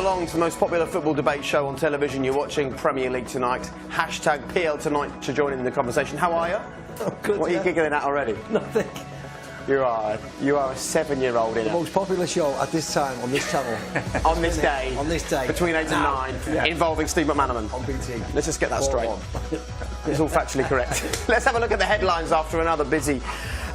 along to the most popular football debate show on television. You're watching Premier League tonight. Hashtag PL tonight to join in the conversation. How are you? Oh, good. What are you giggling at already? Nothing. You are a 7-year-old in the most popular show at this time on this channel. on this day. On this day. Between 8 and 9, involving Steve McManaman. On BT. Let's just get that straight. It's all factually correct. Let's have a look at the headlines after another busy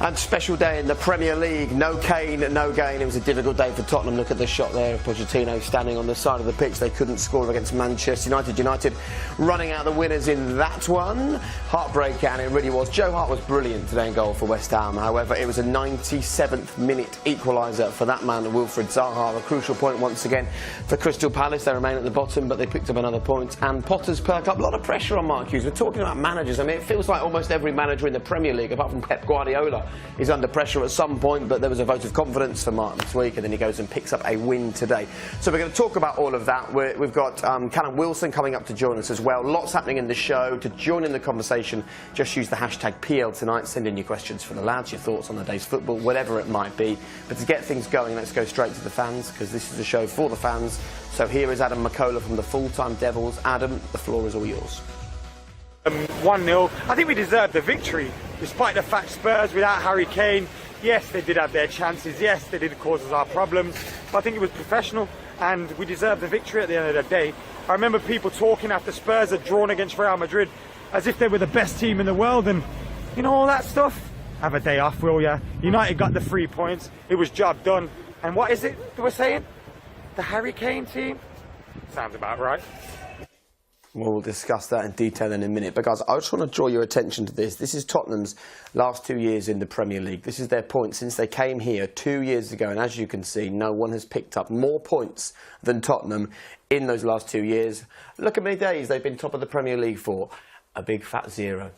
and special day in the Premier League. No Kane, no gain. It was a difficult day for Tottenham. Look at the shot there of Pochettino standing on the side of the pitch. They couldn't score against Manchester United. United running out the winners in that one. Heartbreak, and it really was. Joe Hart was brilliant today in goal for West Ham. However, it was a 97th minute equaliser for that man, Wilfried Zaha. A crucial point once again for Crystal Palace. They remain at the bottom, but they picked up another point. And Potter's perk up. A lot of pressure on Mark Hughes. We're talking about managers. I mean, it feels like almost every manager in the Premier League, apart from Pep Guardiola, is under pressure at some point, but there was a vote of confidence for Mark this week, and then he goes and picks up a win today. So we're going to talk about all of that. We've got Callum Wilson coming up to join us as well. Lots happening in the show. To join in the conversation, just use the hashtag PL tonight. Send in your questions for the lads, your thoughts on the day's football, whatever it might be. But to get things going, let's go straight to the fans, because this is a show for the fans. So here is Adam McCullough from the Full-Time Devils. Adam, the floor is all yours. 1-0. I think we deserved the victory, despite the fact Spurs without Harry Kane, yes, they did have their chances, yes, they did cause us our problems, but I think it was professional and we deserved the victory at the end of the day. I remember people talking after Spurs had drawn against Real Madrid as if they were the best team in the world, and you know, all that stuff. Have a day off, will ya? United got the 3 points, it was job done. And what is it that we're saying? The Harry Kane team? Sounds about right. We'll discuss that in detail in a minute. But guys, I just want to draw your attention to this. This is Tottenham's last 2 years in the Premier League. This is their point since they came here 2 years ago. And as you can see, no one has picked up more points than Tottenham in those last 2 years. Look how many days they've been top of the Premier League for. A big fat 0.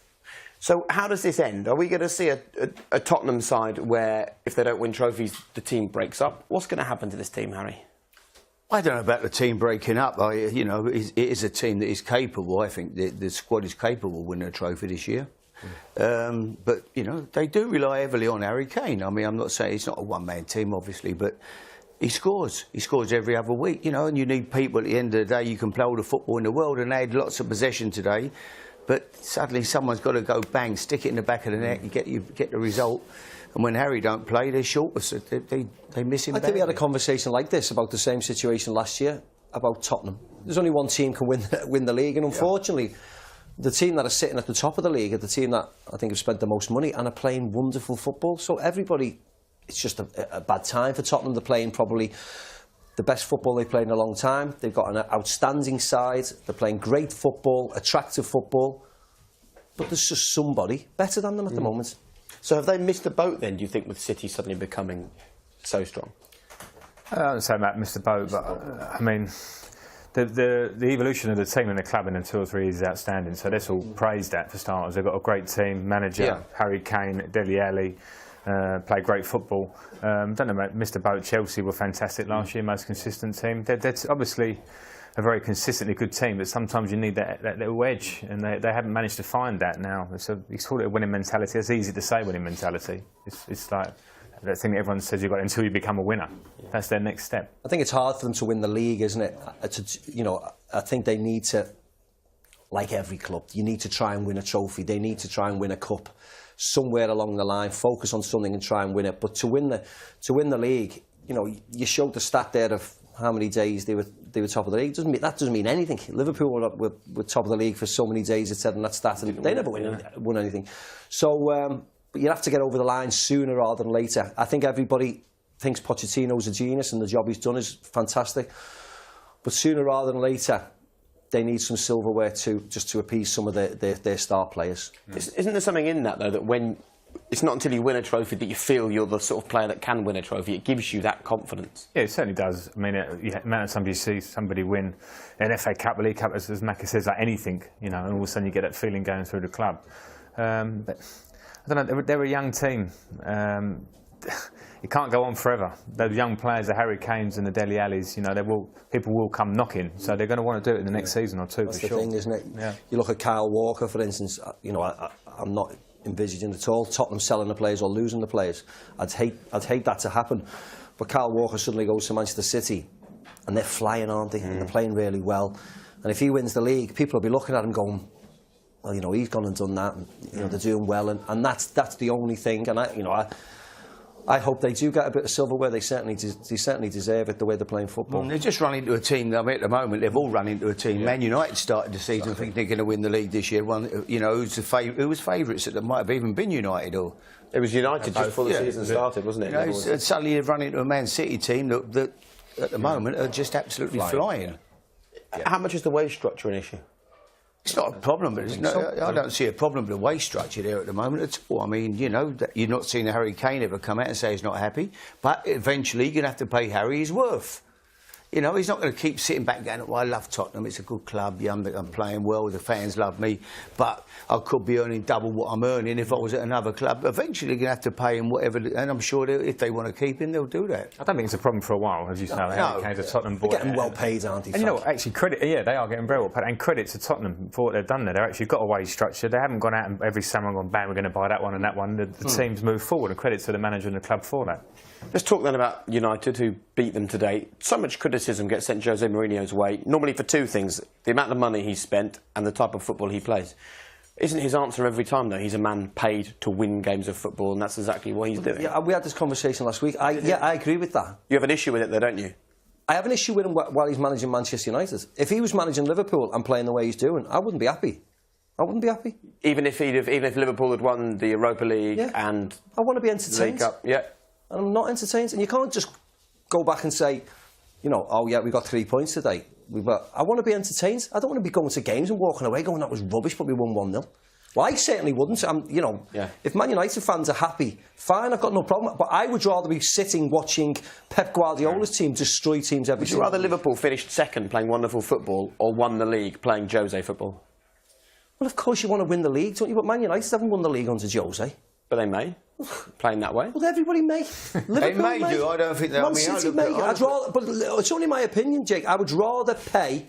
So how does this end? Are we going to see a Tottenham side where if they don't win trophies, the team breaks up? What's going to happen to this team, Harry? I don't know about the team breaking up. You know, it is a team that is capable. I think the squad is capable of winning a trophy this year. But, you know, they do rely heavily on Harry Kane. I mean, I'm not saying it's not a one-man team, obviously, but he scores. He scores every other week, you know, and you need people at the end of the day. You can play all the football in the world, and they had lots of possession today. But suddenly someone's got to go, bang, stick it in the back of the net, you get the result. And when Harry don't play, they're short. They miss him. I think we had a conversation like this about the same situation last year about Tottenham. There's only one team can win the league, and unfortunately, the team that are sitting at the top of the league are the team that I think have spent the most money and are playing wonderful football. So everybody, it's just a bad time for Tottenham. They're playing probably the best football they've played in a long time. They've got an outstanding side. They're playing great football, attractive football. But there's just somebody better than them at the moment. So have they missed the boat then, do you think, with City suddenly becoming so strong? I don't say about missed the boat, but I mean, the evolution of the team and the club in the 2 or 3 years is outstanding. So let's all praise that for starters. They've got a great team, manager, Harry Kane, Dele Alli, play great football. Don't know about missed the boat. Chelsea were fantastic last year, most consistent team. They're obviously a very consistently good team, but sometimes you need that little edge, and they haven't managed to find that now. It's called it a winning mentality. It's easy to say winning mentality. It's like that thing that everyone says you've got until you become a winner. That's their next step. I think it's hard for them to win the league, isn't it? You know, I think they need to, like every club, you need to try and win a trophy. They need to try and win a cup somewhere along the line. Focus on something and try and win it. But to win the league, you know, you showed the stat there of how many days they were top of the league. That doesn't mean anything. Liverpool were top of the league for so many days, it said on that stat, and they never won anything. So but you have to get over the line sooner rather than later. I think everybody thinks Pochettino's a genius and the job he's done is fantastic. But sooner rather than later, they need some silverware just to appease some of their star players. Isn't there something in that, though, that when it's not until you win a trophy that you feel you're the sort of player that can win a trophy? It gives you that confidence. Yeah, it certainly does. I mean, the amount of times you see somebody win an FA Cup, a League Cup, as Macca says, like anything, you know, and all of a sudden you get that feeling going through the club. But I don't know, they're a young team. It can't go on forever. Those young players, the Harry Kanes and the Dele Allis, you know, people will come knocking, so they're going to want to do it in the next season or two. That's for the thing, isn't it? Yeah. You look at Kyle Walker, for instance. You know, I'm not envisaging at all Tottenham selling the players or losing the players. I'd hate that to happen. But Kyle Walker suddenly goes to Manchester City and they're flying, aren't they? And they're playing really well. And if he wins the league, people will be looking at him going, well, you know, he's gone and done that, and you know, they're doing well, and that's the only thing. And I hope they do get a bit of silverware. They certainly deserve it the way they're playing football. They're just running into a team. I mean, at the moment, they've all run into a team. Man United started the season thinking they're going to win the league this year. One, you know, who was favourites that might have even been United or. It was United just before the season started, wasn't it? You know, suddenly they've run into a Man City team that at the moment are just absolutely flying. How much is the wage structure an issue? It's not a problem, but I don't see a problem with the wage structure there at the moment at all. I mean, you know, you're not seeing Harry Kane ever come out and say he's not happy, but eventually you're going to have to pay Harry his worth. You know, he's not going to keep sitting back going, well, I love Tottenham, it's a good club, I'm playing well, the fans love me, but I could be earning double what I'm earning if I was at another club. Eventually you're going to have to pay him whatever, and I'm sure if they want to keep him, they'll do that. I don't think it's a problem for a while, as you say. Harry Kane's a Tottenham boy. They're getting well paid, aren't they? And you know what, actually, they are getting very well paid. And credit to Tottenham for what they've done there. They've actually got a wage structure. They haven't gone out and every summer gone, bang, we're going to buy that one and that one. The team's moved forward, and credit to the manager and the club for that. Let's talk then about United, who beat them today. So much criticism gets sent Jose Mourinho's way, normally for two things: the amount of money he's spent and the type of football he plays. Isn't his answer every time, though, he's a man paid to win games of football, and that's exactly what he's doing? Yeah, we had this conversation last week. I agree with that. You have an issue with it, though, don't you? I have an issue with him while he's managing Manchester United. If he was managing Liverpool and playing the way he's doing, I wouldn't be happy. I wouldn't be happy. Even if Liverpool had won the Europa League and I want to be entertained. League Cup, yeah. And I'm not entertained. And you can't just go back and say, you know, oh yeah, we got 3 points today. I want to be entertained. I don't want to be going to games and walking away going, that was rubbish, but we won 1-0. Well, I certainly wouldn't. If Man United fans are happy, fine, I've got no problem. But I would rather be sitting watching Pep Guardiola's team destroy teams every Would you rather Liverpool finished second playing wonderful football or won the league playing Jose football? Well, of course you want to win the league, don't you? But Man United haven't won the league under Jose. But they may. Playing that way. Well, everybody may. Liverpool They may do. I don't think they. Man City may. But it's only my opinion, Jake. I would rather pay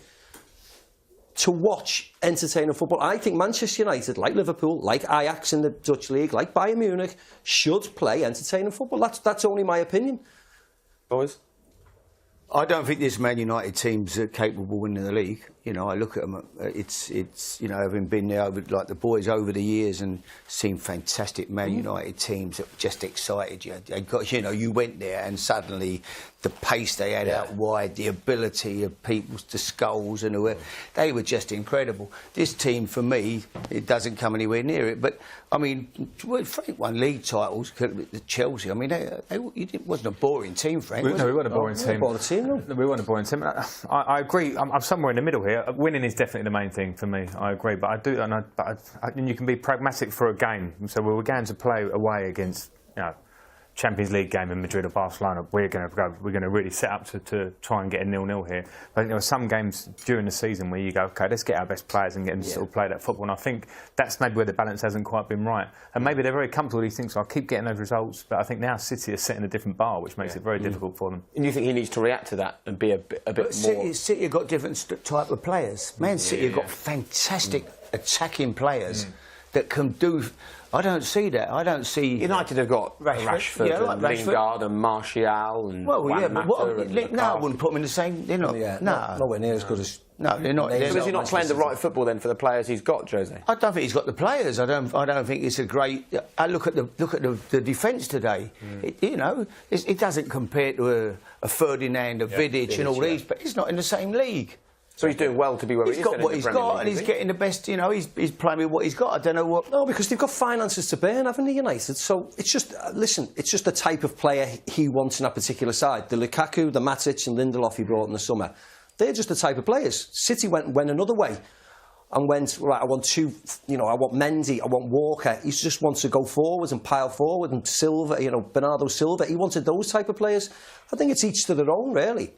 to watch entertaining football. I think Manchester United, like Liverpool, like Ajax in the Dutch league, like Bayern Munich, should play entertaining football. That's only my opinion. Boys? I don't think this Man United team's capable of winning the league. You know, I look at them. It's you know, having been there like the boys over the years and seen fantastic Man United teams that just excited you. They got, you know, you went there and suddenly the pace they had out wide, the ability of people, the skulls and whoever, they were just incredible. This team, for me, it doesn't come anywhere near it. But I mean, Frank won league titles. Chelsea. I mean, it wasn't a boring team, Frank. No, we weren't a boring team. We weren't a boring team. I agree. I'm somewhere in the middle here. Winning is definitely the main thing for me. I agree, but I do, and you can be pragmatic for a game. So we were going to play away against, you know, Champions League game in Madrid or Barcelona. We're going to really set up to try and get a 0-0 here. But there are some games during the season where you go, okay, let's get our best players and get them to sort of play that football. And I think that's maybe where the balance hasn't quite been right. And maybe they're very comfortable with these things. So I'll keep getting those results. But I think now City are setting a different bar, which makes it very difficult for them. And you think he needs to react to that and be a bit more? City have got different type of players. Man City have got fantastic attacking players that can do. I don't see that. I don't see. United have got Rashford, and Lingard and Martial and I wouldn't put them in the same. They're not. Nowhere near as good as. No, they're not. So is he not playing the right football then for the players he's got, Jose? I don't think he's got the players. I don't think it's a great. I look at the defence today. It doesn't compare to a Ferdinand, a Vidic, and all these. But he's not in the same league. So he's doing well to be where he is. He's got what he's got, and he's getting the best. You know, he's playing with what he's got. I don't know what. No, because they've got finances to burn, haven't they, United? So it's just listen. It's just the type of player he wants in that particular side. The Lukaku, the Matic, and Lindelof he brought in the summer. They're just the type of players. City went another way, and went right. I want two. You know, I want Mendy. I want Walker. He just wants to go forwards and pile forward. And Silva, you know, Bernardo Silva. He wanted those type of players. I think it's each to their own, really.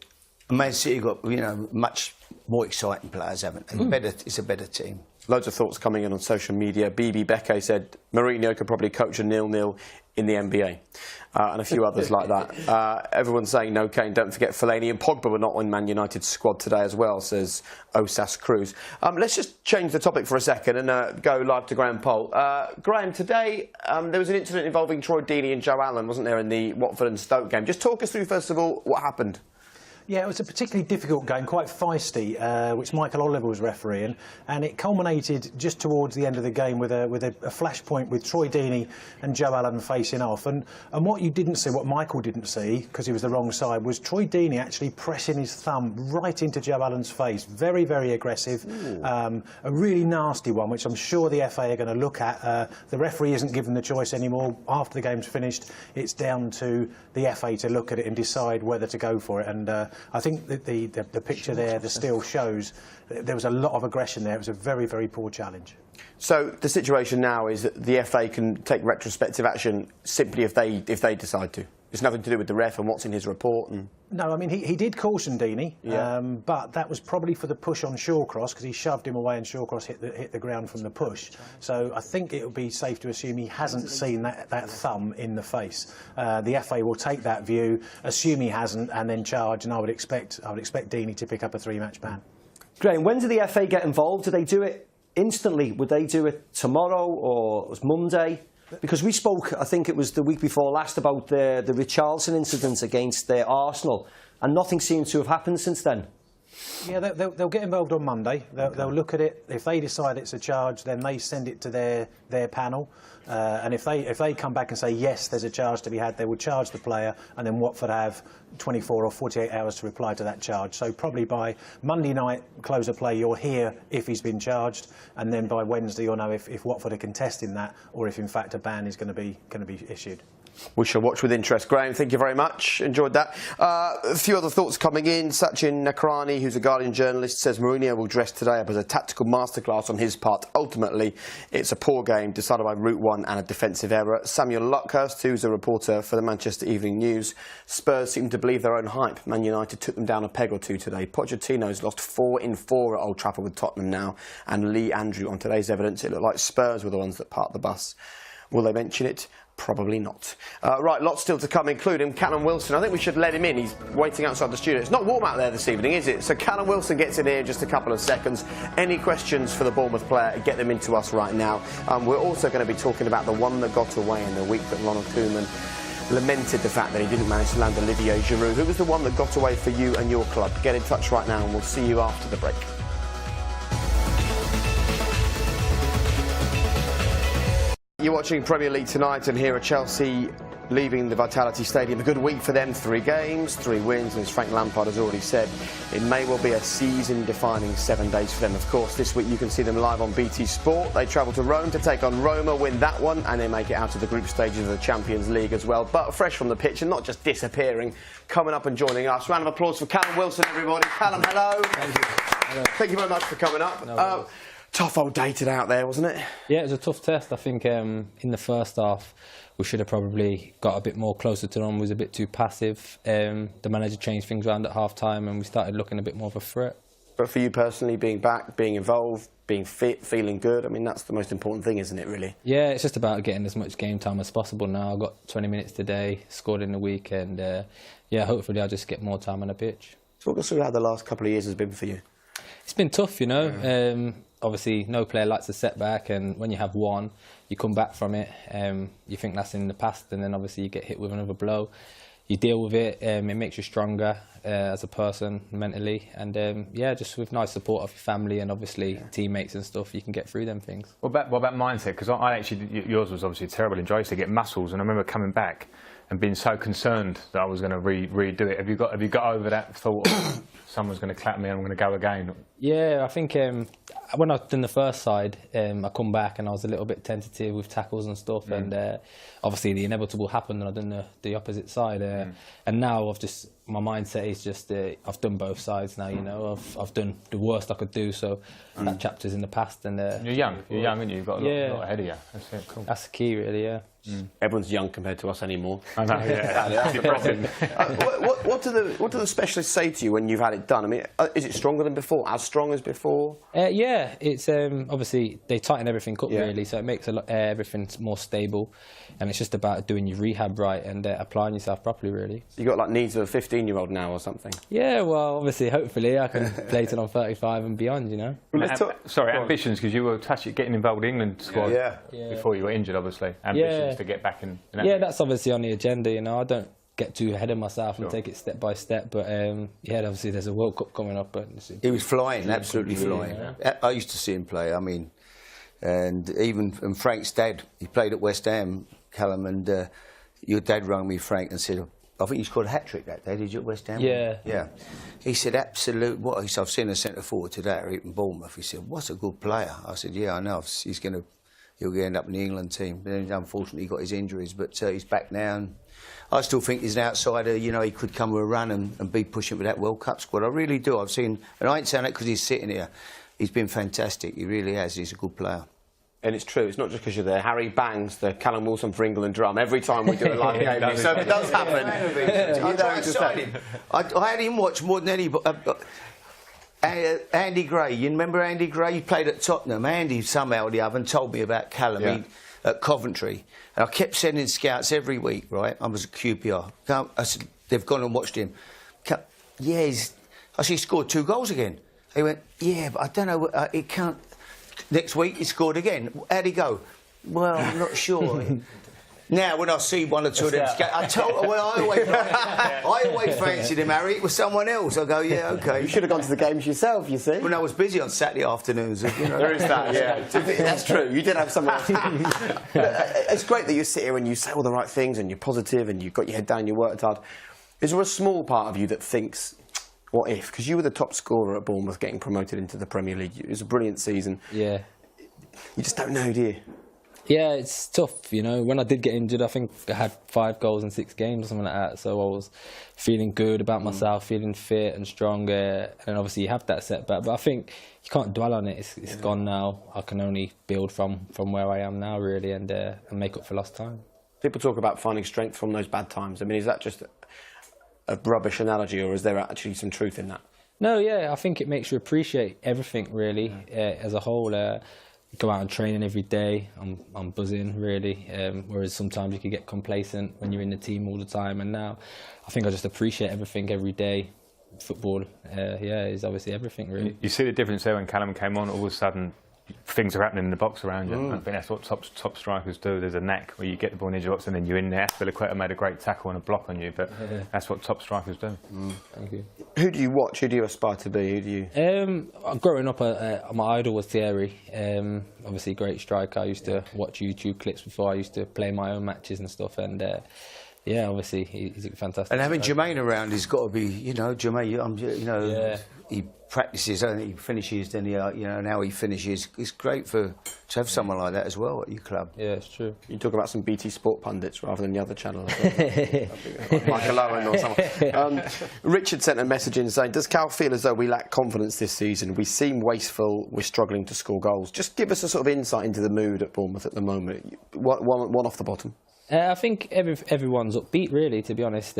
Man City got, you know, much more exciting players, haven't they? It's a better team. Loads of thoughts coming in on social media. BB Bekke said Mourinho could probably coach a 0-0 in the NBA. And a few others like that. Everyone's saying no Kane. Don't forget Fellaini and Pogba were not on Man United's squad today as well, says Osas Cruz. Let's just change the topic for a second and go live to Graham Poll. Graham, today there was an incident involving Troy Deeney and Joe Allen, wasn't there, in the Watford and Stoke game. Just talk us through, first of all, what happened. Yeah, it was a particularly difficult game, quite feisty, which Michael Oliver was refereeing, and it culminated just towards the end of the game with a flashpoint with Troy Deeney and Joe Allen facing off. And what you didn't see, what Michael didn't see, because he was the wrong side, was Troy Deeney actually pressing his thumb right into Joe Allen's face. Very, very aggressive. A really nasty one, which I'm sure the FA are going to look at. The referee isn't given the choice anymore. After the game's finished, it's down to the FA to look at it and decide whether to go for it. And I think that the picture there, the still shows there was a lot of aggression there. It was a very, very poor challenge. So the situation now is that the FA can take retrospective action simply if they decide to. It's nothing to do with the ref and what's in his report. And no, I mean, he did caution Deeney, but that was probably for the push on Shawcross, because he shoved him away and Shawcross hit the ground from the push. So I think it would be safe to assume he hasn't seen that thumb in the face. The FA will take that view, assume he hasn't, and then charge. And I would expect Deeney to pick up a 3-match ban. Graham, when do the FA get involved? Do they do it instantly? Would they do it tomorrow or was Monday? Because we spoke, I think it was the week before last, about the Richarlison incident against Arsenal, and nothing seems to have happened since then. Yeah, they'll get involved on Monday. They'll look at it. If they decide it's a charge, then they send it to their panel. And if they come back and say, yes, there's a charge to be had, they will charge the player, and then Watford have 24 or 48 hours to reply to that charge. So probably by Monday night, close of play, you'll hear if he's been charged, and then by Wednesday you'll know if Watford are contesting that, or if in fact a ban is going to be issued. we shall watch with interest. Graham, thank you very much. Enjoyed that. A few other thoughts coming in. Sachin Nakrani, who's a Guardian journalist, says Mourinho will dress today up as a tactical masterclass on his part. Ultimately, it's a poor game decided by route one and a defensive error. Samuel Luckhurst, who's a reporter for the Manchester Evening News, Spurs seem to believe their own hype. Man United took them down a peg or two today. Pochettino's lost 4 in 4 at Old Trafford with Tottenham now. And Lee Andrew, on today's evidence, it looked like Spurs were the ones that parked the bus. Will they mention it? Probably not. Right, lots still to come, including Callum Wilson. I think we should let him in. He's waiting outside the studio. It's not warm out there this evening, is it? So Callum Wilson gets in here in just a couple of seconds. Any questions for the Bournemouth player, get them into us right now. We're also going to be talking about the one that got away in the week that Ronald Koeman lamented the fact that he didn't manage to land Olivier Giroud. Who was the one that got away for you and your club? Get in touch right now and we'll see you after the break. You're watching Premier League tonight, and here are Chelsea leaving the Vitality Stadium. A good week for them, 3 games, 3 wins, and as Frank Lampard has already said, it may well be a season-defining 7 days for them. Of course, this week you can see them live on BT Sport. They travel to Rome to take on Roma, win that one, and they make it out of the group stages of the Champions League as well. But fresh from the pitch and not just disappearing, coming up and joining us. Round of applause for Callum Wilson, everybody. Callum, hello. Thank you. Hello. Thank you very much for coming up. No tough old day today out there, wasn't it? Yeah, it was a tough test. I think in the first half we should have probably got a bit more closer to them. Was a bit too passive. The manager changed things around at half time and we started looking a bit more of a threat. But for you personally, being back, being involved, being fit, feeling good, I mean, that's the most important thing, isn't it, really? Yeah, it's just about getting as much game time as possible now. I got 20 minutes today, scored in the week, and yeah, hopefully I'll just get more time on the pitch. Talk us through how the last couple of years has been for you. It's been tough, you know. Yeah. Obviously, no player likes a setback, and when you have one, you come back from it. You think that's in the past, and then obviously you get hit with another blow. You deal with it. It makes you stronger as a person mentally, and yeah, just with nice support of your family and obviously teammates and stuff, you can get through them things. What about mindset? Because I actually, yours was obviously terrible. I used to get muscles, and I remember coming back and being so concerned that I was going to redo it. Have you got over that thought of someone's going to clap me and I'm going to go again? Yeah, I think when I've done the first side, I come back and I was a little bit tentative with tackles and stuff, and obviously the inevitable happened and I've done the opposite side. And now my mindset is just I've done both sides now. You know, I've done the worst I could do, so that chapter's in the past. And you're young, aren't you? You've got a lot ahead of you. That's it. Cool. That's the key, really. Yeah. Everyone's young compared to us anymore. I know, yeah. That's the problem. What do the specialists say to you when you've had it done? I mean, is it stronger than before? As strong as before? Yeah, it's obviously they tighten everything up really, so it makes everything more stable, and it's just about doing your rehab right and applying yourself properly, really. You got like needs of a 15-year-old now or something? Yeah, well, obviously, hopefully, I can play till I'm 35 and beyond, you know. Ambitions, because you were getting involved in the England squad before you got injured, obviously. Ambitions to get back in. Yeah, that's obviously on the agenda, you know. I don't get too ahead of myself and take it step by step. But yeah, obviously there's a World Cup coming up. But he was flying, absolutely flying. Yeah. I used to see him play. I mean, and Frank's dad, he played at West Ham, Callum, and your dad rang me, Frank, and said, I think you scored a hat-trick that day, did you, at West Ham? Yeah. Yeah. He said, absolute, what? He said, I've seen a centre-forward today at Eton Bournemouth. He said, what's a good player? I said, yeah, I know. He'll end up in the England team. Then unfortunately he got his injuries, but he's back now. And I still think he's an outsider. You know, he could come with a run and be pushing for that World Cup squad. I really do. I've seen, and I ain't saying that because he's sitting here. He's been fantastic. He really has. He's a good player. And it's true, it's not just because you're there. Harry bangs the Callum Wilson for England drum every time we do a live game. So it does happen. I had him watch more than anybody. Andy Gray, you remember Andy Gray? He played at Tottenham. Andy somehow or the other told me about Callum at Coventry. And I kept sending scouts every week, right? I was at QPR. I said, they've gone and watched him. Yeah, I said, he scored 2 goals again. He went, yeah, but I don't know, it can't... Next week he scored again. How'd he go? Well, I'm not sure. Now, when I see one or two of them, I always fancied him, Harry. It was someone else. I go, yeah, OK. You should have gone to the games yourself, you see. When I was busy on Saturday afternoons. You know. There is that, yeah. That's true. You did have someone else. It's great that you sit here and you say all the right things and you're positive and you've got your head down, you worked hard. Is there a small part of you that thinks, what if? Because you were the top scorer at Bournemouth getting promoted into the Premier League. It was a brilliant season. Yeah. You just don't know, do you? Yeah, it's tough, you know. When I did get injured, I think I had 5 goals in 6 games or something like that. So I was feeling good about myself, feeling fit and strong. And obviously you have that setback. But I think you can't dwell on it. It's gone now. I can only build from where I am now, really, and make up for lost time. People talk about finding strength from those bad times. I mean, is that just a rubbish analogy, or is there actually some truth in that? No, yeah, I think it makes you appreciate everything, really, as a whole. Go out and training every day. I'm buzzing, really. Whereas sometimes you can get complacent when you're in the team all the time. And now, I think I just appreciate everything every day. Football, is obviously everything, really. You see the difference there when Callum came on. All of a sudden, things are happening in the box around you. I think that's what top strikers do. There's a knack where you get the ball into your box and then you're in there. Aspilicueta made a great tackle and a block on you, but that's what top strikers do. Thank you. Who do you watch? Who do you aspire to be? Who do you? Growing up, my idol was Thierry. Obviously, great striker. I used to watch YouTube clips before. I used to play my own matches and stuff. And yeah, obviously, he's a fantastic. And having Jermaine around, he's got to be, you know, Jermaine. He practices, and he finishes. Then and how he finishes. It's great to have someone like that as well at your club. Yeah, it's true. You talk about some BT Sport pundits rather than the other channel. Like Michael Owen or someone. Richard sent a message in saying, does Cal feel as though we lack confidence this season? We seem wasteful, we're struggling to score goals. Just give us a sort of insight into the mood at Bournemouth at the moment. One off the bottom. I think everyone's upbeat, really, to be honest.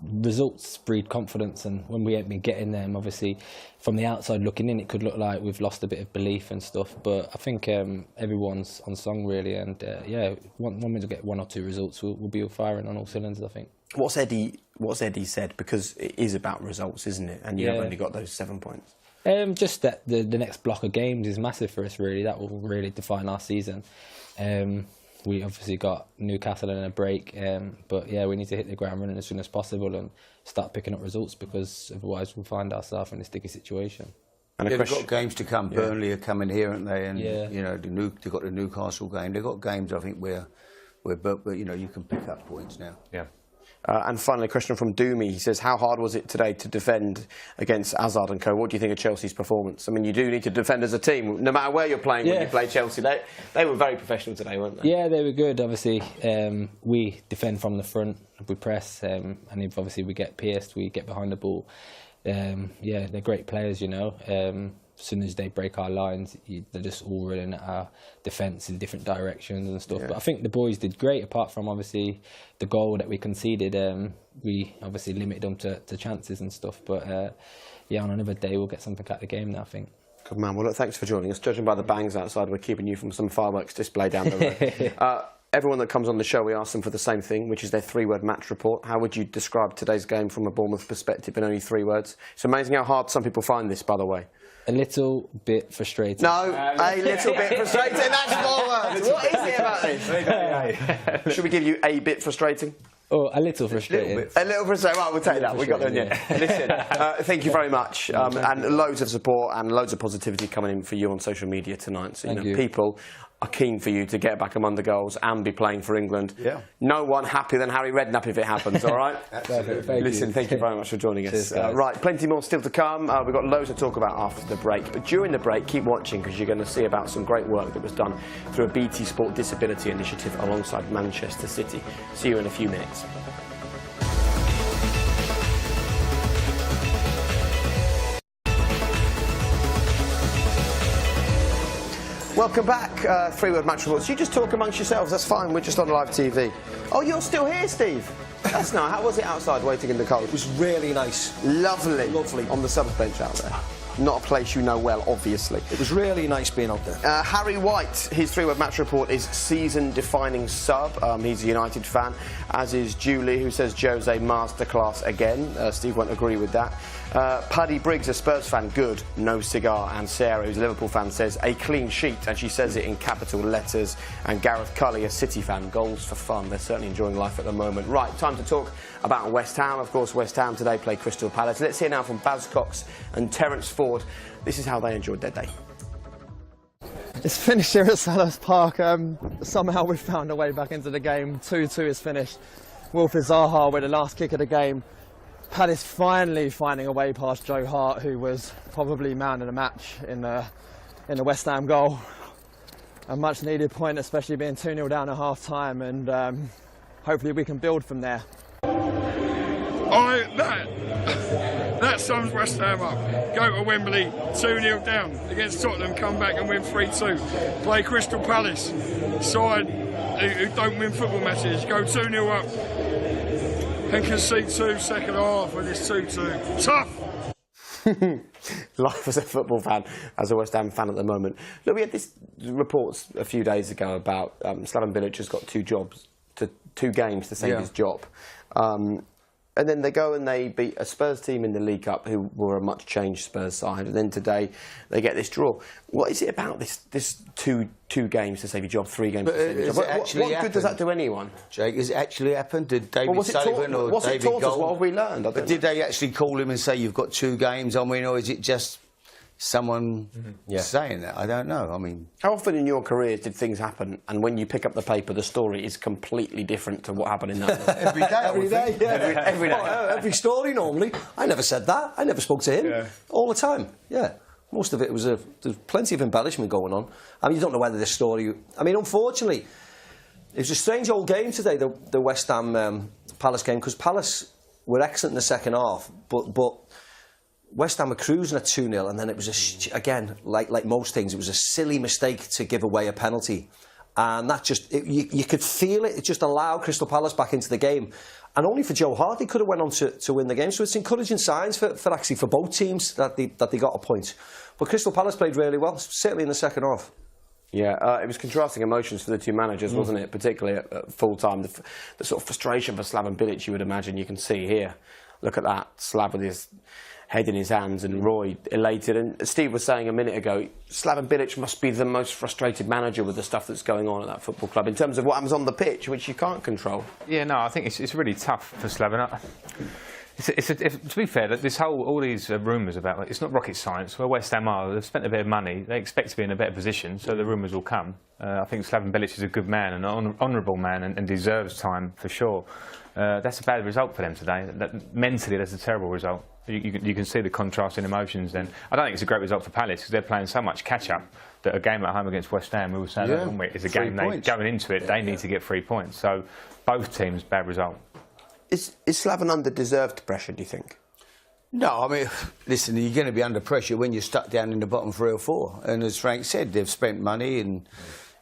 Results breed confidence, and when we ain't been getting them, obviously from the outside looking in, it could look like we've lost a bit of belief and stuff, but I think everyone's on song, really, and when we get 1 or 2 results, we'll be firing on all cylinders, I think. What's Eddie said? Because it is about results, isn't it? And you've only got those 7 points. Just that the next block of games is massive for us, really. That will really define our season. We obviously got Newcastle in a break, but yeah, we need to hit the ground running as soon as possible and start picking up results, because otherwise we'll find ourselves in a sticky situation. And they've got games to come. Burnley are coming here, aren't they? And you know, they've got the Newcastle game. They've got games, I think, where you know, you can pick up points now. Yeah. And finally, a question from Doomy. He says, how hard was it today to defend against Hazard and co? What do you think of Chelsea's performance? I mean, you do need to defend as a team, no matter where you're playing when you play Chelsea. They were very professional today, weren't they? Yeah, they were good, obviously. We defend from the front, we press, and if obviously we get pierced, we get behind the ball. Yeah, they're great players, you know. As soon as they break our lines, they're just all running at our defence in different directions and stuff. But I think the boys did great, apart from obviously the goal that we conceded. We obviously limited them to chances and stuff. But yeah, on another day, we'll get something out of the game now, I think. Good man. Well, look, thanks for joining us. Judging by the bangs outside, we're keeping you from some fireworks display down the road. Everyone that comes on the show, we ask them for the same thing, which is their 3-word match report. How would you describe today's game from a Bournemouth perspective in only 3 words? It's amazing how hard some people find this, by the way. A little bit frustrating. No, a little bit frustrating. That's 4 words. What is it about this? Should we give you a bit frustrating? Oh, a little frustrated. A little frustrated. Right, we'll take that. We got there in the end. Listen, thank you very much, and loads of support and loads of positivity coming in for you on social media tonight. So, Thank you. people are keen for you to get back among the goals and be playing for England. Yeah. No one happier than Harry Redknapp if it happens. All right. Perfect, thank Listen, you. thank you very much for joining us. Cheers, guys. Right, plenty more still to come. We've got loads to talk about after the break. But during the break, keep watching because you're going to see about some great work that was done through a BT Sport Disability Initiative alongside Manchester City. See you in a few minutes. Welcome back, Three-Word Match Reports. You just talk amongst yourselves, that's fine, we're just on live TV. Oh, you're still here, Steve? That's nice. How was it outside waiting in the cold? It was really nice. Lovely. Lovely. On the subs bench out there. Not a place you know well, obviously. It was really nice being out there. Harry White, his Three-Word Match Report is season-defining sub. He's a United fan, as is Julie, who says Jose masterclass again. Steve won't agree with that. Paddy Briggs, a Spurs fan, good, no cigar. And Sarah, who's a Liverpool fan, says a clean sheet, and she says it in capital letters. And Gareth Cully, a City fan, goals for fun. They're certainly enjoying life at the moment. Right, time to talk about West Ham. Of course, West Ham today play Crystal Palace. Let's hear now from Baz Cox and Terence Ford. This is how they enjoyed their day. It's finished here at Selhurst Park. Somehow we've found a way back into the game. 2-2 is finished. Wilfried Zaha with the last kick of the game. Palace finally finding a way past Joe Hart, who was probably man of the match in the West Ham goal. A much needed point, especially being 2-0 down at half time, and hopefully we can build from there. That sums West Ham up. Go to Wembley, 2-0 down against Tottenham, come back and win 3-2. Play Crystal Palace, side who don't win football matches, go 2-0 up and concede 2 second half when it's 2-2. Tough! Life as a football fan, as a West Ham fan at the moment. Look, we had this reports a few days ago about Slaven Bilic has got 2 games to save his job. And then they go and they beat a Spurs team in the League Cup who were a much changed Spurs side, and then today they get this draw. What is it about this two games to save your job, 3 games to save your job? What good does that do anyone? Jake, has it actually happened? Did David Sullivan or what's David it taught us? Gold? What have we learned? But did they actually call him and say you've got 2 games on win, or is it just someone saying that? I don't know. I mean, how often in your careers did things happen, and when you pick up the paper, the story is completely different to what happened in that? every day. Every day, yeah. Every day. Every story normally. I never said that. I never spoke to him. All the time. Yeah. Most of it was there's plenty of embellishment going on. I mean, you don't know whether this story. I mean, unfortunately, it was a strange old game today, the West Ham Palace game, because Palace were excellent in the second half, but West Ham were cruising at 2-0, and then it was again, like most things, it was a silly mistake to give away a penalty, and that you could feel it. It just allowed Crystal Palace back into the game, and only for Joe Hart he could have went on to win the game. So it's encouraging signs for both teams that they got a point. But Crystal Palace played really well, certainly in the second half. Yeah, it was contrasting emotions for the 2 managers, wasn't it? Particularly at full time, the sort of frustration for Slaven Bilic, you would imagine, you can see here. Look at that, Slav with his head in his hands, and Roy elated. And Steve was saying a minute ago, Slaven Bilic must be the most frustrated manager with the stuff that's going on at that football club in terms of what happens on the pitch, which you can't control. Yeah, no, I think it's really tough for Slaven. To be fair, all these rumours about it's not rocket science. Where West Ham are, they've spent a bit of money. They expect to be in a better position, so the rumours will come. I think Slaven Bilic is a good man, an honourable man, and deserves time for sure. That's a bad result for them today. Mentally, that's a terrible result. You can see the contrast in emotions. Then I don't think it's a great result for Palace because they're playing so much catch-up that a game at home against West Ham, we were saying that, weren't we? It's a game going into it. They need to get 3 points. So both teams, bad result. Is Slaven under deserved pressure, do you think? no, I mean, listen, you're going to be under pressure when you're stuck down in the bottom 3 or 4. And as Frank said, they've spent money and,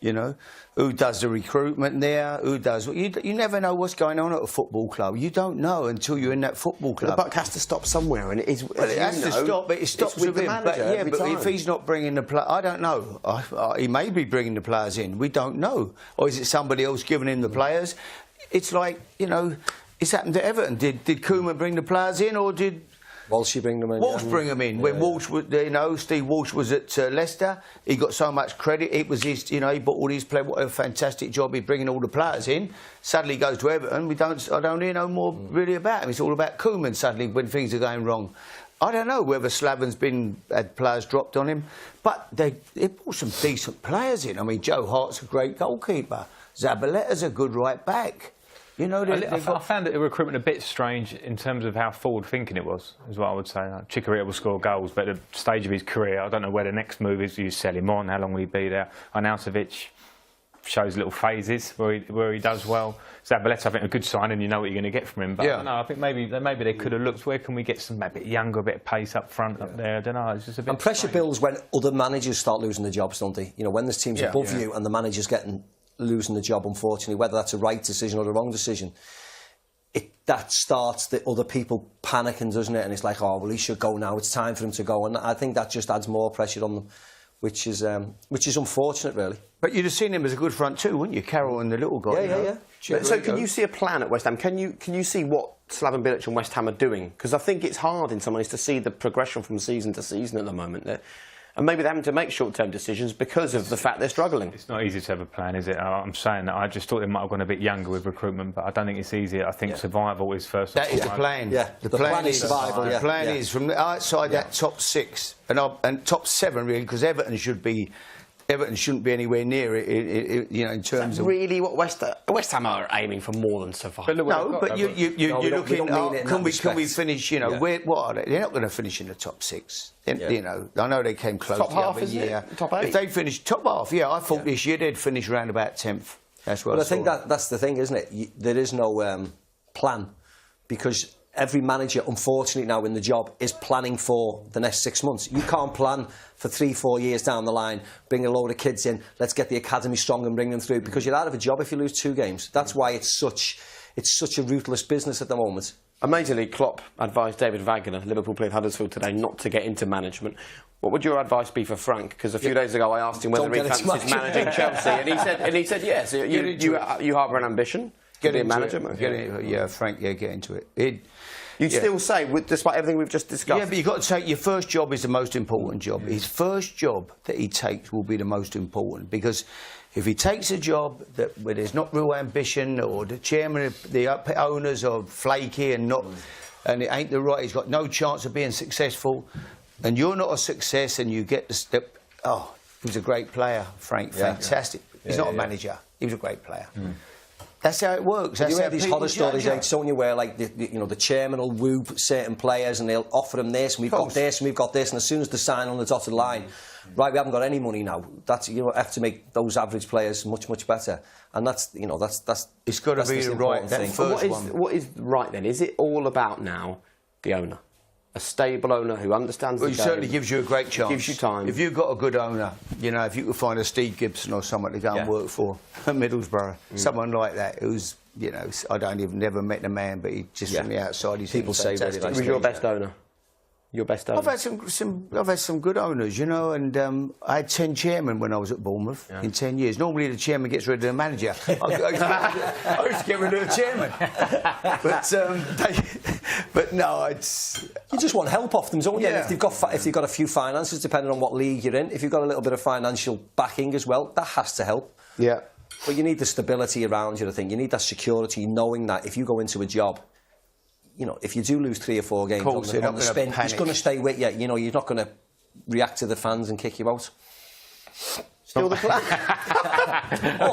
you know, who does the recruitment there, who does... You never know what's going on at a football club. You don't know until you're in that football club. The buck has to stop somewhere, and it is... Well, it has to stop, but it stops with him. But if he's not bringing the players... I don't know. He may be bringing the players in. We don't know. Or is it somebody else giving him the players? It's like, you know, it's happened to Everton. Did Koeman bring the players in, or did Walsh, you bring them in. Walsh bring them in. When Walsh, Steve Walsh was at Leicester, he got so much credit. It was his, he brought all these players. What a fantastic job he's bringing all the players in. Suddenly he goes to Everton. I don't hear no more really about him. It's all about Koeman suddenly when things are going wrong. I don't know whether Slaven's had players dropped on him, but they brought some decent players in. I mean, Joe Hart's a great goalkeeper. Zabaletta's a good right back. I found the recruitment a bit strange in terms of how forward-thinking it was, is what I would say. Chicharito will score goals, but at the stage of his career, I don't know where the next move is. Do you sell him on? How long will he be there? Arnautovic shows little phases where he does well. Zabaleta, I think, a good sign, and you know what you're going to get from him. But I don't know. I think maybe they could have looked. Where can we get some a bit younger, a bit of pace up front up there? I don't know. It's just a bit. And pressure builds when other managers start losing their jobs, don't they? When there's teams above you and the manager's losing the job, unfortunately, whether that's a right decision or the wrong decision, that starts the other people panicking, doesn't it? And it's like, oh, well, he should go now. It's time for him to go. And I think that just adds more pressure on them, which is unfortunate, really. But you'd have seen him as a good front two, wouldn't you? Carroll and the little guy. Yeah. So can you see a plan at West Ham? Can you see what Slaven Bilic and West Ham are doing? Because I think it's hard in some ways to see the progression from season to season at the moment. And maybe they're having to make short-term decisions because of the fact they're struggling. It's not easy to have a plan, is it? I'm saying that I just thought they might have gone a bit younger with recruitment, but I don't think it's easy. I think survival is first. That is the plan. Yeah, the plan is survival. The plan is from outside that top 6 and top 7 really, because Everton shouldn't be anywhere near it. In terms of really what West Ham are aiming for more than survival. No, but you're looking. Can we finish? What are they? They're not going to finish in the top 6. I know they came close top the half, other year. Top 8. If they finished top half, I thought this year they'd finish around about 10th. That's what I think that's the thing, isn't it? There is no plan, because every manager, unfortunately, now in the job is planning for the next 6 months. You can't plan for 3-4 years down the line, bring a load of kids in, let's get the academy strong and bring them through, because you're out of a job if you lose 2 games. That's why it's such a ruthless business at the moment. Amazingly, Klopp advised David Wagner, Liverpool played Huddersfield today, not to get into management. What would your advice be for Frank? Because a few days ago I asked him whether he fancies managing Chelsea, and he said yes. You harbour an ambition. Get a manager. Frank. Get into it. You'd still say, despite everything we've just discussed. Yeah, but you've got to take your first job is the most important job. His first job that he takes will be the most important, because if he takes a job where there's not real ambition, or the chairman, the owners are flaky and it ain't the right, he's got no chance of being successful, and you're not a success, and you get the step. Oh, he was a great player, Frank. Fantastic. He's not a manager. He was a great player. That's how it works. You hear these horror stories, don't you, where like the chairman will woo certain players and they'll offer them this, and we've got this, and we've got this, and as soon as they sign on the dotted line, right, we haven't got any money now. That's have to make those average players much better, and that's it's got to be the right thing. What is right then? Is it all about now the owner? A stable owner who understands the game. He certainly gives you a great chance. Gives you time. If you've got a good owner, if you could find a Steve Gibson or someone to go and work for at Middlesbrough, someone like that who's, I never met the man, but he just from the outside, people say really nice. Who's your best owner? Your best owner? I've had some good owners, and I had 10 chairmen when I was at Bournemouth in 10 years. Normally the chairman gets rid of the manager. I used to get rid of the chairman. But no, you just want help off them, don't you? Yeah. If they've got a few finances, depending on what league you're in, if you've got a little bit of financial backing as well, that has to help. Yeah. But you need the stability around you, I think. You need that security, knowing that if you go into a job, if you do lose 3 or 4 games on the spin, it's going to stay with you. You're not going to react to the fans and kick you out. Still the plan.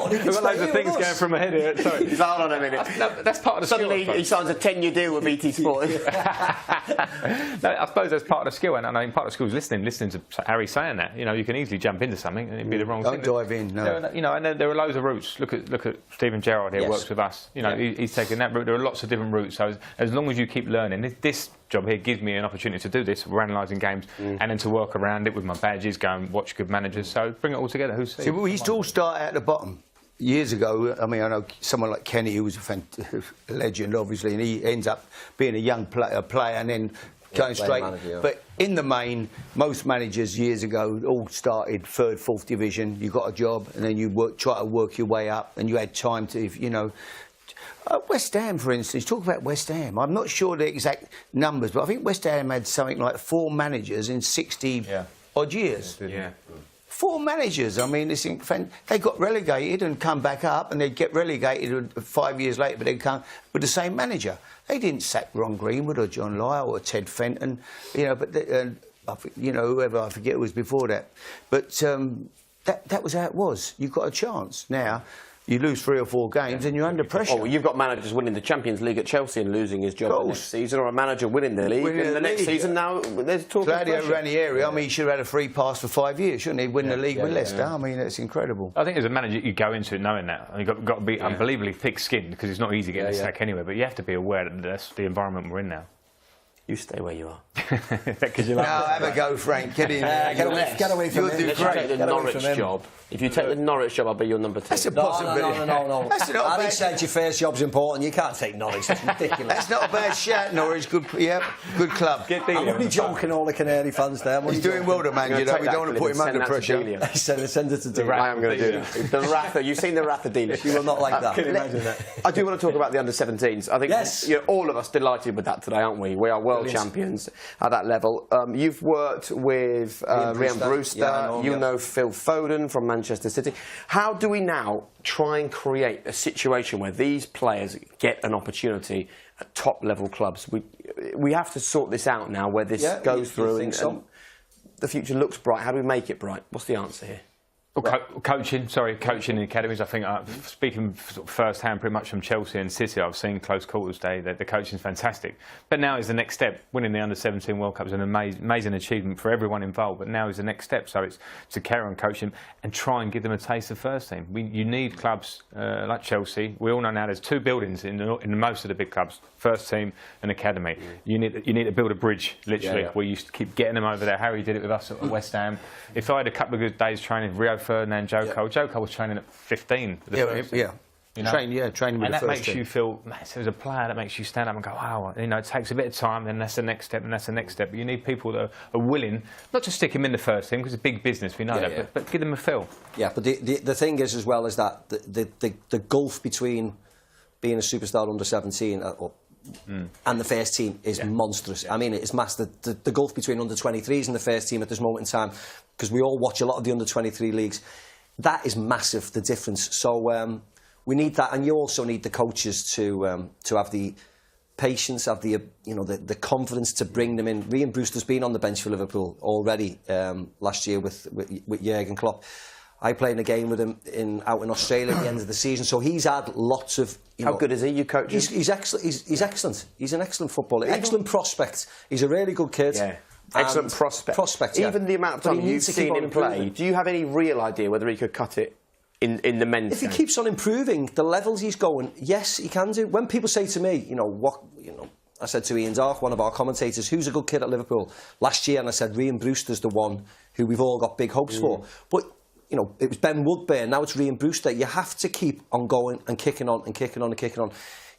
We've got loads of things going from my head here. Sorry. Hold on a minute. That's part of the Suddenly skill. He signs a 10-year deal with BT Sport. I suppose that's part of the skill, and I mean, part of the skill is listening to Harry saying that. You can easily jump into something and it'd be the wrong thing. Don't dive in. No. And there are loads of routes. Look at Stephen Gerrard here, works with us. He's taken that route. There are lots of different routes. So as long as you keep learning, this job here gives me an opportunity to do this. We're analysing games and then to work around it with my badges, go and watch good managers. So bring it all together. Who's See, we used to all start at the bottom. Years ago, I mean, I know someone like Kenny, who was a legend, obviously, and he ends up being a young player and then going straight. Manager, But in the main, most managers years ago all started 3rd, 4th division. You got a job, and then you try to work your way up, and you had time to, West Ham, for instance, talk about West Ham. I'm not sure the exact numbers, but I think West Ham had something like 4 managers in 60 odd years. Yeah. 4 managers. I mean, they got relegated and come back up, and they'd get relegated 5 years later, but they'd come with the same manager. They didn't sack Ron Greenwood or John Lyall or Ted Fenton, you know, but whoever, I forget who was before that. But that was how it was. You've got a chance. Now, you lose 3 or 4 games and you're under pressure. Oh, well, you've got managers winning the Champions League at Chelsea and losing his job the next season, or a manager winning the league in the next season. Now there's talk of Claudio pressure. Ranieri, I mean, he should have had a free pass for 5 years, shouldn't he? Win the league with Leicester. I mean, it's incredible. I think as a manager, you go into it knowing that. And you've got to be unbelievably thick-skinned, because it's not easy getting a sack anyway, but you have to be aware that that's the environment we're in now. You stay where you are. No, have a go, Frank. Get in there. Get away from You'll him. do Let's take the Norwich job. If you take the Norwich job, I'll be your number 2. That's a possibility. No. That's not a Ali bad... said your first job's important. You can't take Norwich. That's ridiculous. That's not a bad shout, Norwich. Good club. I'm only joking, all the Canary fans there. He's doing well, the man. You know, we don't want to put him under pressure. He said, send it to Delia. I am going to do that. The Wrath. You've seen the Wrath of Delia. You will not like that. Can you imagine that? I do want to talk about the under-17s. I think all of us delighted with that today, aren't we? We are world champions at that level. You've worked with Rhian Brewster. You know Phil Foden from Manchester City. How do we now try and create a situation where these players get an opportunity at top-level clubs? We have to sort this out now, where this goes through and the future looks bright. How do we make it bright? What's the answer here? Well, coaching in the academies. I think, speaking first hand pretty much from Chelsea and City, I've seen close quarters day. The coaching's fantastic. But now is the next step. Winning the Under-17 World Cup is an amazing achievement for everyone involved. But now is the next step. So it's to carry on coaching and try and give them a taste of first team. You need clubs like Chelsea. We all know now there's 2 buildings in most of the big clubs: first team and academy. You need to build a bridge, literally, where you keep getting them over there. Harry did it with us at West Ham. If I had a couple of good days training, Rio Ferdinand, Joe Cole. Joe Cole was training at 15. For the first team. You know? Training with the first team. And that makes you feel, as a player, that makes you stand up and go, wow, you know, it takes a bit of time, then that's the next step, and that's the next step. But you need people that are willing, not to stick him in the first team, because it's a big business, we know that, but give them a feel. Yeah, but the thing is, as well, is that the gulf between being a superstar under 17 and the first team is monstrous. I mean, it's massive. The gulf between under 23s and the first team at this moment in time, because we all watch a lot of the under 23 leagues, that is massive, the difference. So we need that, and you also need the coaches to have the patience, have the confidence to bring them in. Rhian Brewster's been on the bench for Liverpool already last year with Jurgen Klopp. I played in a game with him out in Australia at the end of the season, so he's had lots of. How good is he? You coach him? He's excellent. He's excellent. He's an excellent footballer. Excellent prospect. He's a really good kid. Yeah. Excellent prospect. Yeah. Even the amount of time you've seen him play, do you have any real idea whether he could cut it in the men's If game? he keeps on improving the levels he's going, yes, he can do. When people say to me, I said to Ian Dark, one of our commentators, who's a good kid at Liverpool last year, and I said Rhian Brewster's the one who we've all got big hopes for. But it was Ben Woodburn, now it's Rhian Brewster. You have to keep on going and kicking on and kicking on and kicking on,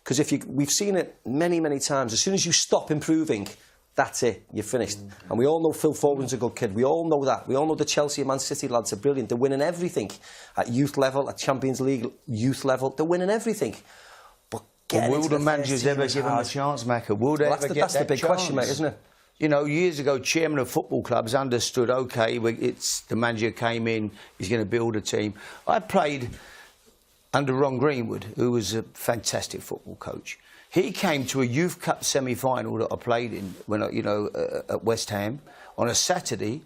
because we've seen it many times. As soon as you stop improving, that's it, you're finished. And we all know Phil Foden's a good kid. We all know that. We all know the Chelsea and Man City lads are brilliant. They're winning everything at youth level, at Champions League youth level. They're winning everything. But will the managers ever give them a chance, Macca? Will they ever get that's that the big chance? question, mate, isn't it? You know, years ago, chairman of football clubs understood, OK, it's the manager came in, he's going to build a team. I played under Ron Greenwood, who was a fantastic football coach. He came to a Youth Cup semi-final that I played in at West Ham on a Saturday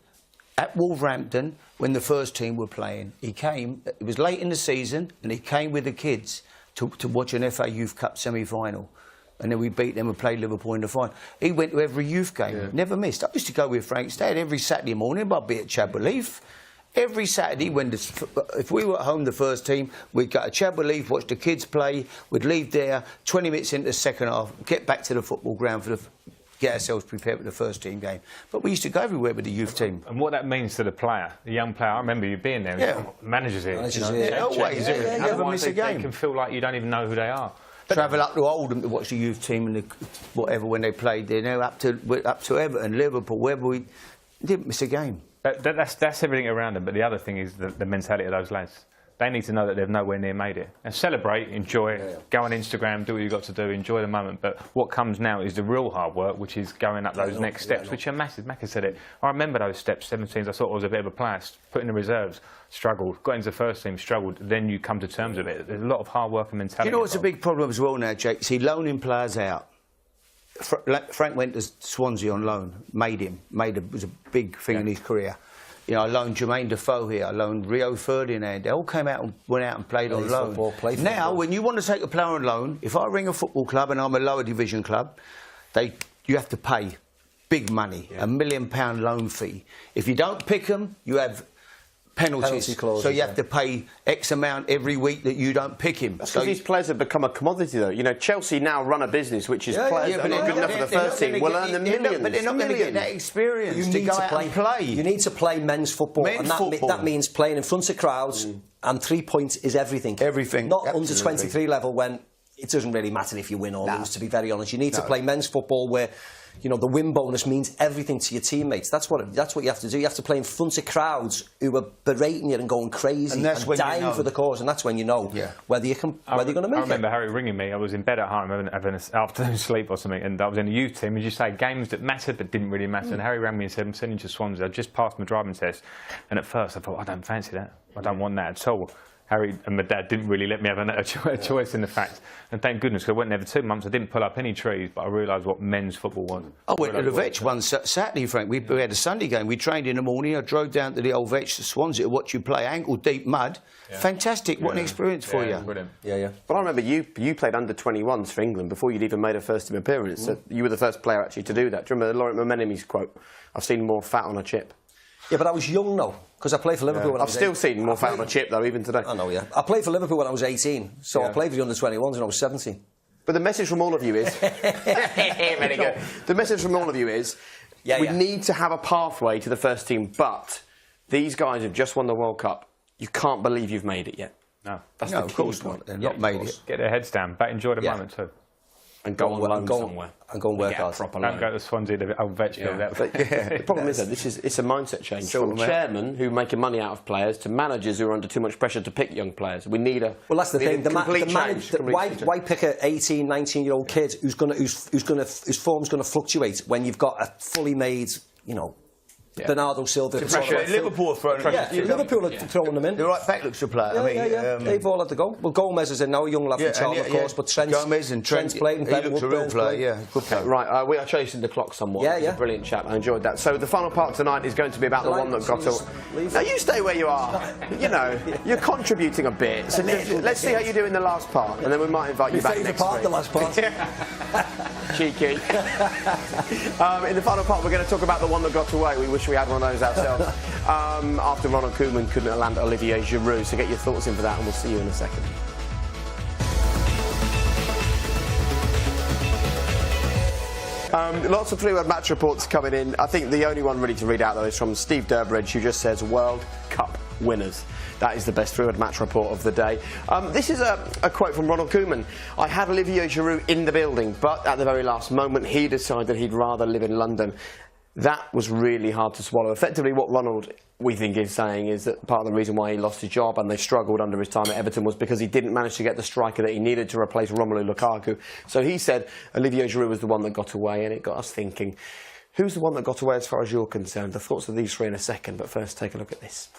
at Wolverhampton when the first team were playing. He came, it was late in the season, and he came with the kids to watch an FA Youth Cup semi-final. And then we beat them and played Liverpool in the final. He went to every youth game, never missed. I used to go with Frank Stead every Saturday morning, I'd be at Chadwell Heath. Every Saturday, if we were at home, the first team, we'd go to Chadwell Heath, watch the kids play, we'd leave there, 20 minutes into the second half, get back to the football ground get ourselves prepared for the first team game. But we used to go everywhere with the youth team. And what that means to the player, the young player, I remember you being there. Yeah. Managers here. Always. Never miss a game. They can feel like you don't even know who they are. Travel up to Oldham to watch the youth team and whatever when they played there. Now up to Everton, Liverpool, wherever we didn't miss a game. That's everything around them. But the other thing is the mentality of those lads. They need to know that they've nowhere near made it. And celebrate, enjoy it, go on Instagram, do what you've got to do, enjoy the moment. But what comes now is the real hard work, which is going up those next steps, which are massive. Macca said it. I remember those steps, 17s, I thought I was a bit of a player, put in the reserves, struggled, got into the first team, struggled, then you come to terms with it. There's a lot of hard work and mentality. You know what's a involved. big problem as well now, Jake? See, loaning players out. Frank went to Swansea on loan, it was a big thing in his career. You know, I loaned Jermaine Defoe here, I loaned Rio Ferdinand. They all came out and went out and played on loan. Now, when you want to take a player on loan, if I ring a football club and I'm a lower division club, you have to pay big money, £1 million loan fee. If you don't pick them, you have penalty clauses, so you have to pay X amount every week that you don't pick him. Because these players have become a commodity, though. You know, Chelsea now run a business which is players that are not good enough for the first team will earn the millions. But they're not going to get that experience You to need go to out play. and play. You need to play men's football, Men's and football. that means playing in front of crowds. And 3 points is everything. Everything. Not Absolutely. under 23 level when it doesn't really matter if you win or lose. To be very honest, you need to play men's football where, you know, the win bonus means everything to your teammates. That's what you have to do. You have to play in front of crowds who are berating you and going crazy and dying for the cause, and that's when you know whether you're going to make it. I remember Harry ringing me. I was in bed at home having an afternoon sleep or something, and I was in a youth team. As you say, games that mattered but didn't really matter. And Harry rang me and said, "I'm sending you to Swansea. I've just passed my driving test." And at first I thought, I don't fancy that. I don't want that at all. Harry and my dad didn't really let me have a choice in the fact. And thank goodness, because I went there for 2 months. I didn't pull up any trees, but I realised what men's football was. I went to the Vetch one Saturday, Frank. We had a Sunday game. We trained in the morning. I drove down to the old Vetch to Swansea to watch you play ankle-deep mud. Fantastic. What an experience for you. Brilliant. Yeah. But I remember you played under 21s for England before you'd even made a first team appearance. So you were the first player actually to do that. Do you remember Laurent Momenemy's quote? I've seen more fat on a chip. Yeah, but I was young though, because I played for Liverpool when I was I've still seen more fat on a chip though, even today. I know, yeah. I played for Liverpool when I was 18, so I played for the under-21s when I was 17. But the message from all of you is... Very good. The message from all of you is we need to have a pathway to the first team, but these guys have just won the World Cup. You can't believe you've made it yet. No. That's No, the of key course point. not. They're not made it. Get their heads down, but enjoy the moment too. And go on loan somewhere. And go and work hard. Proper Don't loan. go to Swansea, the old Vetch field. The problem is that it's a mindset change from chairmen who are making money out of players to managers who are under too much pressure to pick young players. We need a Well, that's the thing. complete Why pick an 18, 19-year-old kid whose form's going to fluctuate when you've got a fully made, you know, Bernardo Silva? Liverpool are throwing Liverpool are throwing them in. The right back looks a player. They've all had to go. Well, Gomez is in now, a young lad from Charlton, of course, but Trent's played and he looks a real player, good player. Right, we are chasing the clock somewhat. Yeah, It's a brilliant chat. I enjoyed that. So the final part tonight is going to be about the one that got away. Now you stay where you are. You know, you're contributing a bit. So let's see how you do in the last part, and then we might invite you back next week. The last part. Cheeky. In the final part, we're going to talk about the one that got away. We wish we had one of those ourselves. After Ronald Koeman couldn't land Olivier Giroud. So get your thoughts in for that, and we'll see you in a second. Lots of three-word match reports coming in. I think the only one really to read out, though, is from Steve Durbridge, who just says World Cup winners. That is the best three-word match report of the day. This is a quote from Ronald Koeman. I had Olivier Giroud in the building, but at the very last moment, he decided he'd rather live in London. That was really hard to swallow. Effectively, what Ronald, we think, is saying is that part of the reason why he lost his job and they struggled under his time at Everton was because he didn't manage to get the striker that he needed to replace Romelu Lukaku. So he said Olivier Giroud was the one that got away, and it got us thinking, who's the one that got away as far as you're concerned? The thoughts of these three in a second, but first take a look at this.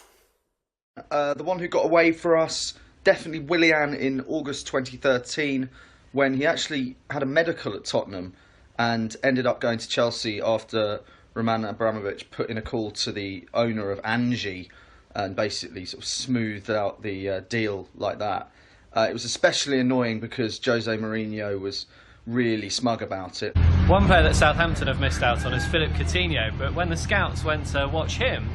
The one who got away for us, definitely Willian in August 2013, when he actually had a medical at Tottenham and ended up going to Chelsea after Roman Abramovich put in a call to the owner of Angie and basically sort of smoothed out the deal like that. It was especially annoying because Jose Mourinho was really smug about it. One player that Southampton have missed out on is Philippe Coutinho, but when the scouts went to watch him,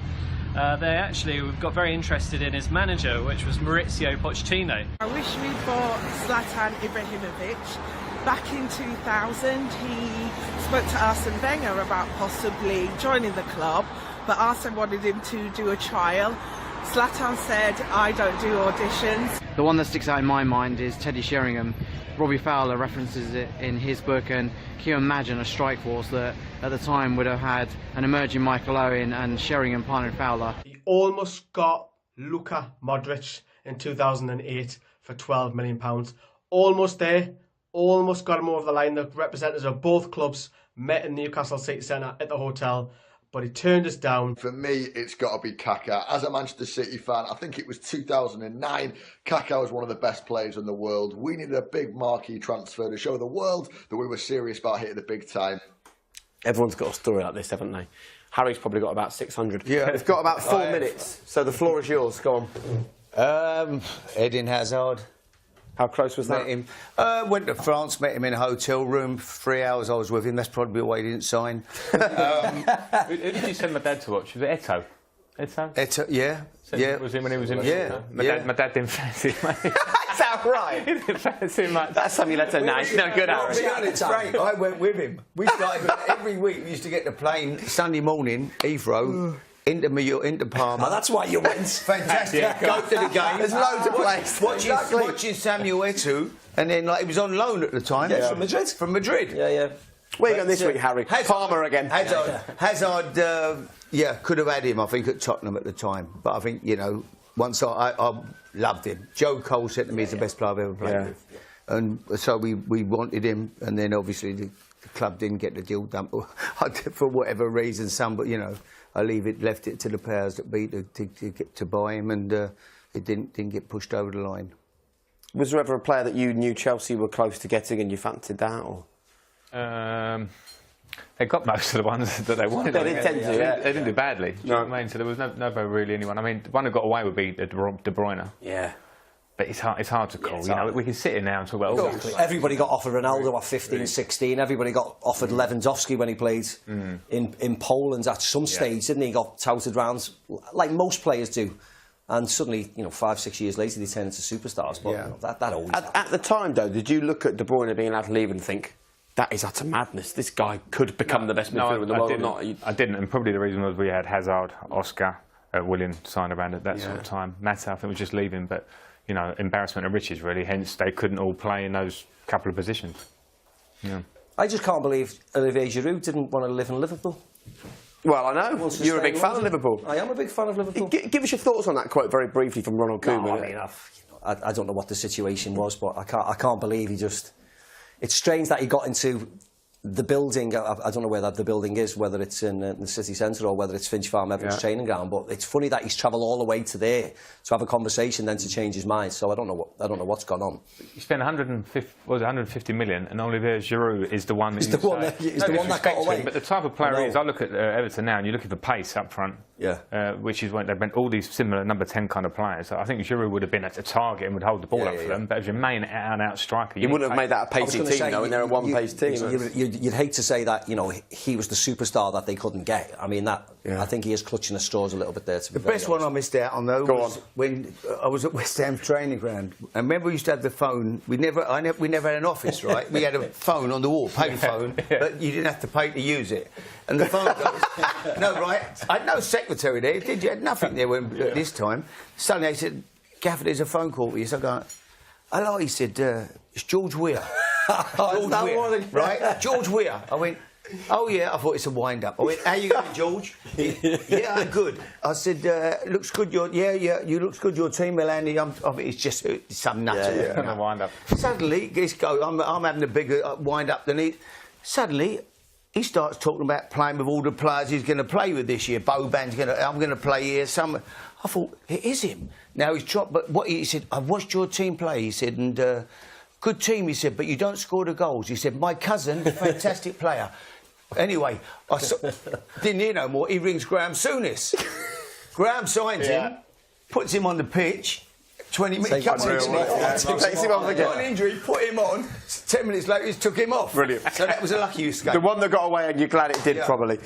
they actually got very interested in his manager, which was Maurizio Pochettino. I wish we bought Zlatan Ibrahimovic. Back in 2000, he spoke to Arsene Wenger about possibly joining the club, but Arsene wanted him to do a trial. Zlatan said, I don't do auditions. The one that sticks out in my mind is Teddy Sheringham. Robbie Fowler references it in his book, and can you imagine a strike force that at the time would have had an emerging Michael Owen and Sheringham partnering Fowler? He almost got Luka Modric in 2008 for £12 million. Almost there, almost got him over the line. The representatives of both clubs met in Newcastle City Centre at the hotel, but he turned us down. For me, it's got to be Kaká. As a Manchester City fan, I think it was 2009. Kaká was one of the best players in the world. We needed a big marquee transfer to show the world that we were serious about hitting the big time. Everyone's got a story like this, haven't they? Harry's probably got about 600. Yeah. We've got about 4 minutes, so the floor is yours. Go on. Eden Hazard. How close was that? Met him. Went to France, met him in a hotel room. 3 hours I was with him. That's probably why he didn't sign. Who did you send my dad to watch? Was it Eto'o? Eto'o, yeah. Yeah. Was it when he was in? Yeah. My dad didn't fancy him. Is that right? He didn't fancy him much. That's something you let her know. He's no good, Harry. It's great. I went with him. We started every week. We used to get the plane Sunday morning, Heathrow. Into Palma. Oh, that's why you went. Fantastic. Yeah. Go to the game. There's loads of places. Watching Samuel Eto'o, and then he was on loan at the time. Yeah, from Madrid. From Madrid. Yeah. Where are you going this week, Harry? Palmer again. Hazard, could have had him, I think, at Tottenham at the time. But I think, once I loved him. Joe Cole said to me he's the best player I've ever played with. And so we wanted him, and then obviously the club didn't get the deal done for whatever reason. I left it to the powers that be to buy him, and it didn't get pushed over the line. Was there ever a player that you knew Chelsea were close to getting and you fancied that? Or? They got most of the ones that they wanted. They did tend to, yeah. They didn't do badly. Do you know what I mean? So there was never really anyone. I mean, the one who got away would be De Bruyne. Yeah. But it's hard to call. We can sit here now and talk about. Everybody got offered Ronaldo at 15, 16. Everybody got offered Lewandowski when he played in Poland at some stage, didn't he? Got touted round like most players do. And suddenly, 5, 6 years later, they turn into superstars. But that always. At the time, though, did you look at De Bruyne being allowed to leave and think, that is utter madness? This guy could become the best midfielder in the world or not? I didn't, and probably the reason was we had Hazard, Oscar, William signed around at that sort of time. Mata, I think, was just leaving, but. Embarrassment of riches, really. Hence, they couldn't all play in those couple of positions. Yeah. I just can't believe Olivier Giroud didn't want to live in Liverpool. Well, I know. You're a big fan of Liverpool. I am a big fan of Liverpool. Give us your thoughts on that quote very briefly from Ronald Koeman. No, I mean, I don't know what the situation was, but I can't believe he just... It's strange that he got into the building. I don't know where the building is, whether it's in the city centre or whether it's Finch Farm Everton's training ground. But it's funny that he's travelled all the way to there to have a conversation, then to change his mind. So I don't know what's gone on. He spent 150 million, and Olivier Giroud is the one that he's the one that got away. But the type of player he is, I look at Everton now, and you look at the pace up front. Which is when they've been all these similar number 10 kind of players. So I think Giroud would have been at a target and would hold the ball up for them. But as your main out-and-out striker, you wouldn't have made that a pacey team, though, and they're a one-pace team. You'd hate to say that he was the superstar that they couldn't get. I mean, I think he is clutching the straws a little bit there. The best one I missed out on though was when I was at West Ham's training ground. And remember, we used to have the phone. We never had an office, right? We had a phone on the wall, paper phone, but you didn't have to pay to use it. And the phone goes, no, right? I had no secretary there. Did you? Had nothing there at this time. Suddenly they said, "Gaffer, there's a phone call for you." So I go, "Hello," he said, "It's George Weir." George Weir, right? George Weir. I went, "Oh yeah." I thought it's a wind-up. I went, "How you going, George?" "Yeah, I'm good." I said, "Looks good. You looks good. Your team, Melanie." I think it's just some nutter. A wind-up. Suddenly, this goes. I'm having a bigger wind-up than he. Suddenly, he starts talking about playing with all the players he's going to play with this year. Boban's I'm going to play here. I thought, it is him. Now he's dropped. But what he said, "I watched your team play." He said, "And good team." He said, "But you don't score the goals." He said, "My cousin, fantastic player." Anyway, didn't hear no more. He rings Graham Souness. Graham signs him, puts him on the pitch. 20 minutes. Takes him off again. Got an injury, put him on. 10 minutes later, he took him off. Brilliant. So that was a lucky escape. The one that got away, and you're glad it did, probably.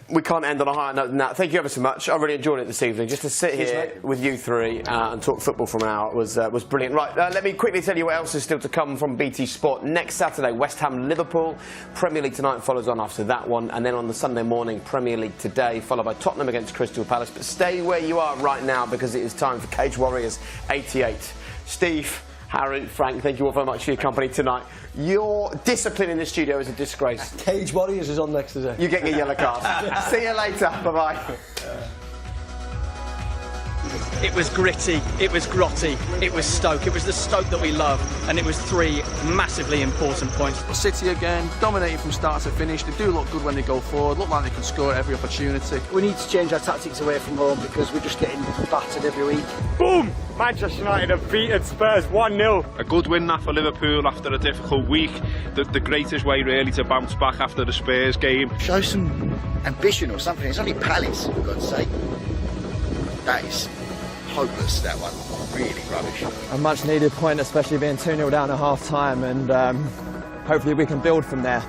We can't end on a higher note than that. Thank you ever so much. I really enjoyed it this evening. Just to sit here with you three and talk football for an hour was brilliant. Right, let me quickly tell you what else is still to come from BT Sport. Next Saturday, West Ham Liverpool. Premier League Tonight follows on after that one. And then on the Sunday morning, Premier League Today, followed by Tottenham against Crystal Palace. But stay where you are right now, because it is time for Cage Warriors 88. Steve, Harry, Frank, thank you all very much for your company tonight. Your discipline in the studio is a disgrace. Cage Warriors is on next today. You get your yellow card. See you later. Bye-bye. it was gritty, it was grotty, it was Stoke. It was the Stoke that we love, and it was 3 massively important points. City again, dominating from start to finish. They do look good when they go forward, look like they can score at every opportunity. We need to change our tactics away from home because we're just getting battered every week. Boom! Manchester United have beaten Spurs 1-0. A good win that for Liverpool after a difficult week. The greatest way really to bounce back after the Spurs game. Show some ambition or something. It's only Palace, for God's sake. That is hopeless, that one. Really rubbish. A much needed point, especially being 2-0 down at half time, and hopefully we can build from there.